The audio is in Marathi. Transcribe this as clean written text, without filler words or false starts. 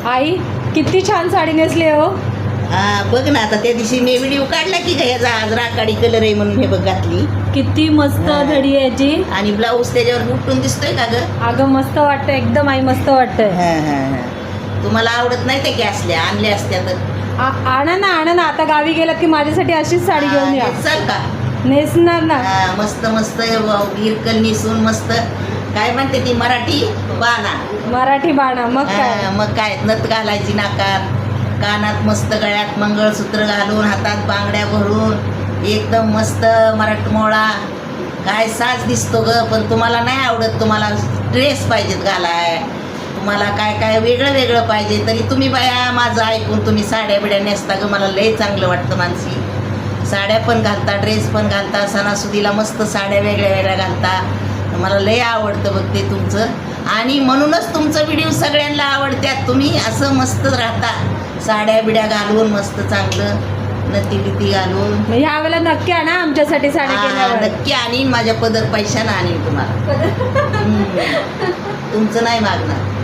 आई किती छान साडी नेसली हो. हा बघ ना, आता त्या दिवशी मी व्हिडिओ काढला की ह्याचा आज राखाडी कलर आहे म्हणून हे बघ घातली. किती मस्त हा. धडी आहे याची. आणि ब्लाऊज त्याच्यावर उठून दिसतोय का ग? अगं मस्त वाटतं एकदम आई, मस्त वाटतंय. हा हा हा. तुम्हाला आवडत नाही ते की असल्या आणल्या असत्या तर आणा ना आता गावी गेलात की माझ्यासाठी अशीच साडी घेऊन या. चल का नेसणार ना. हा, मस्त मस्त हिरकल निसून मस्त काय म्हणते ती मराठी बाणा. मराठी बाणा मग काय. हा, मग काय नथ घालायची नाकात, कानात मस्त, गळ्यात मंगळसूत्र घालून, हातात बांगड्या भरून एकदम मस्त मराठमोळा काय साज दिसतो ग. पण तुम्हाला नाही आवडत, तुम्हाला ड्रेस पाहिजेत घालाय, तुम्हाला काय काय वेगळं वेगळं पाहिजे. तरी तुम्ही बाया माझं ऐकून तुम्ही साड्या बिड्या नेसता ग. मला लय चांगलं वाटतं. मानसी साड्या पण घालता, ड्रेस पण घालता, सणासुदीला मस्त साड्या वेगळ्या वेगळ्या घालता. मला लय आवडतं बघ ते तुमचं. आणि म्हणूनच तुमचं व्हिडिओ सगळ्यांना आवडत्यात. तुम्ही असं मस्त राहता साड्या बिड्या घालून, मस्त चांगलं नती बिती घालून. ह्या वेळेला नक्की आणा आमच्यासाठी साडी हा, केल्यावर. नक्की आणीन, माझ्या पदर पैशानं आणीन तुम्हाला. तुमचं नाही मागणार.